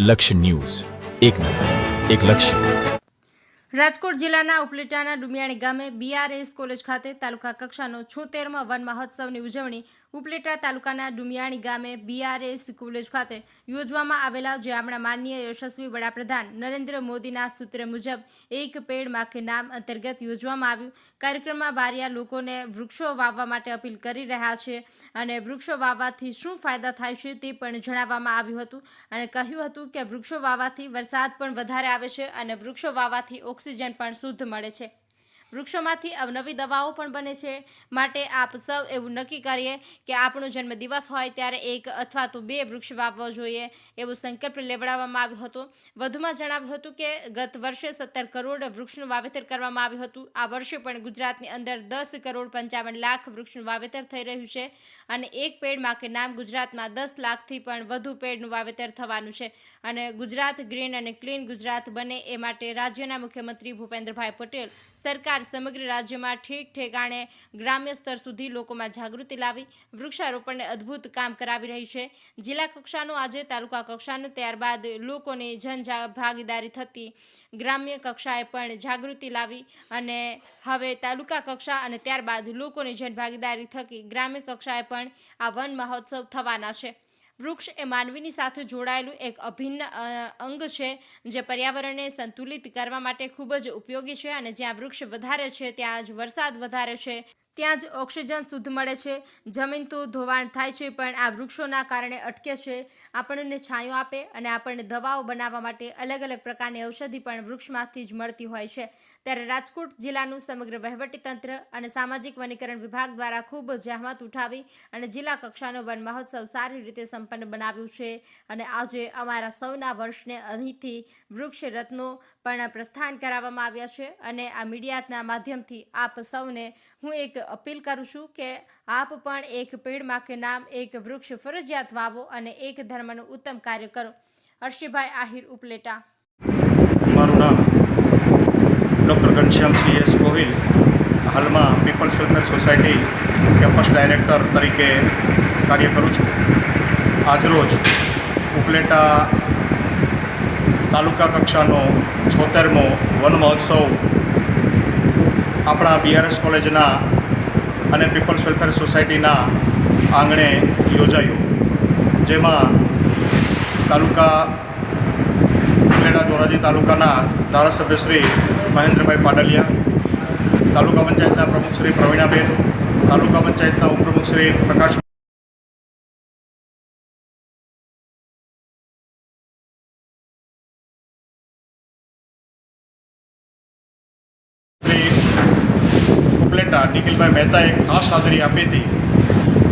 લક્ષ્ય ન્યૂઝ, એક નજર, એક લક્ષ્ય। રાજકોટ જિલ્લાના ઉપલેટાના ડુમિયાણી ગામે BRS કોલેજ ખાતે તાલુકા કક્ષાનો 76મા વન મહોત્સવની ઉજવણી ઉપલેટા તાલુકાના ડુમિયાણી ગામે BRS કોલેજ ખાતે યોજવામાં આવેલા, જે આપણા માનનીય યશસ્વી વડાપ્રધાન નરેન્દ્ર મોદીના સૂત્ર મુજબ એક પેડ માં કે નામ અંતર્ગત યોજવામાં આવ્યું। કાર્યક્રમમાં બારિયા લોકોને વૃક્ષો વાવવા માટે અપીલ કરી રહ્યા છે અને વૃક્ષો વાવવાથી શું ફાયદા થાય છે તે પણ જણાવવામાં આવ્યું હતું અને કહ્યું હતું કે વૃક્ષો વાવવાથી વરસાદ પણ વધારે આવે છે અને વૃક્ષો વાવવાથી ઓક્સિજન પણ શુદ્ધ મળે છે। વૃક્ષોમાંથી અવનવી દવાઓ પણ બને છે। માટે આપ સૌ એવું નક્કી કરીએ કે આપણો જન્મદિવસ હોય ત્યારે 1 અથવા તો 2 વૃક્ષ વાવવો જોઈએ, એવો સંકલ્પ લેવડાવવામાં આવ્યો હતો। વધુમાં જણાવ્યું હતું કે ગત વર્ષે 17 કરોડ વૃક્ષનું વાવેતર કરવામાં આવ્યું હતું। આ વર્ષે પણ ગુજરાતની અંદર 10 કરોડ 55 લાખ વૃક્ષનું વાવેતર થઈ રહ્યું છે અને એક પેડ માં કે નામ ગુજરાતમાં 10 લાખથી પણ વધુ પેડનું વાવેતર થવાનું છે અને ગુજરાત ગ્રીન અને ક્લીન ગુજરાત બને એ માટે રાજ્યના મુખ્યમંત્રી ભૂપેન્દ્રભાઈ પટેલ સરકાર સમગ્ર રાજ્યમાં ઠેક ઠેકાણે ગ્રામ્ય સ્તર સુધી લોકોમાં જાગૃતિ લાવી વૃક્ષારોપણને અદ્ભુત કામ કરાવી રહી છે। જિલ્લા કક્ષાનું આજે તાલુકા કક્ષાનું, ત્યારબાદ લોકોની ભાગીદારી થતી ગ્રામ્ય કક્ષાએ પણ જાગૃતિ લાવી અને હવે તાલુકા કક્ષા અને ત્યારબાદ લોકોની ભાગીદારી થકી ગ્રામ્ય કક્ષાએ પણ આ વન મહોત્સવ થવાના છે। વૃક્ષ એ માનવીની સાથે જોડાયેલું એક અભિન્ન અંગ છે, જે પર્યાવરણને સંતુલિત કરવા માટે ખૂબ જ ઉપયોગી છે અને જ્યાં વૃક્ષ વધારે છે ત્યાં જ વરસાદ વધારે છે, ત્યાં જ ઓક્સિજન શુદ્ધ મળે છે। જમીન તો ધોવાણ થાય છે પણ આ વૃક્ષોના કારણે અટકે છે, આપણને છાંયો આપે અને આપણને દવાઓ બનાવવા માટે અલગ અલગ પ્રકારની ઔષધિ પણ વૃક્ષમાંથી જ મળતી હોય છે। ત્યારે રાજકોટ જિલ્લાનું સમગ્ર વહીવટીતંત્ર અને સામાજિક વનીકરણ વિભાગ દ્વારા ખૂબ જહેમત ઉઠાવી અને જિલ્લા કક્ષાનો વન મહોત્સવ સારી રીતે સંપન્ન બનાવ્યું છે અને આજે અમારા સૌના વર્ષને અહીંથી વૃક્ષ રત્નો પણ પ્રસ્થાન કરાવવામાં આવ્યા છે અને આ મીડિયાના માધ્યમથી આપ સૌને હું એક અપીલ કરું છું કે આપ પણ એક પેડ માં કે નામ એક વૃક્ષ ફરજિયાત વાવો અને એક ધર્મનું ઉત્તમ કાર્ય કરો। હર્ષિભાઈ આહિર, ઉપલેટા। મારું નામ ડૉક્ટર ઘનશ્યામ CS ગોહિલ, હાલમાં people's welfare society campus director તરીકે કાર્ય કરું છું। આજરોજ ઉપલેટા તાલુકા કક્ષાનો 76મો વન મહોત્સવ આપણા BRS કોલેજના અને પીપલ્સ વેલફેર સોસાયટીના આંગણે યોજાયો, જેમાં ઉપલેટા ધોરાજી તાલુકાના ધારાસભ્ય શ્રી મહેન્દ્રભાઈ પાડલિયા, તાલુકા પંચાયતના પ્રમુખ શ્રી પ્રવીણાબેન, તાલુકા પંચાયતના ઉપપ્રમુખ શ્રી પ્રકાશ ઉપલેટા નિખિલભાઈ મહેતાએ ખાસ હાજરી આપી હતી।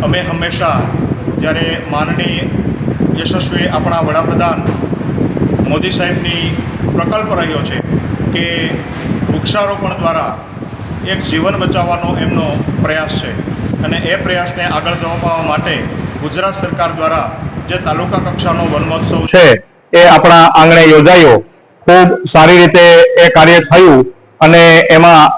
અમે હંમેશા જ્યારે માનનીય યશસ્વી આપણા વડાપ્રધાન મોદી સાહેબની પ્રકલ્પ રહ્યો છે કે વૃક્ષારોપણ દ્વારા એક જીવન બચાવવાનો એમનો પ્રયાસ છે અને એ પ્રયાસને આગળ ધપાવવા માટે ગુજરાત સરકાર દ્વારા જે તાલુકા કક્ષાનો વન મહોત્સવ છે એ આપણા આંગણે યોજાયો। ખૂબ સારી રીતે એ કાર્ય થયું અને એમાં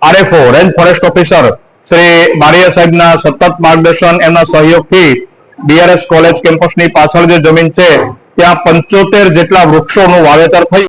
RFO range forest officer Shri Bariya સાહેબના સતત માર્ગદર્શન, એમના સહયોગથી BRS કોલેજ કેમ્પસની પાછળ જે જમીન છે ત્યાં 75 જેટલા વૃક્ષોનું વાવેતર થયું।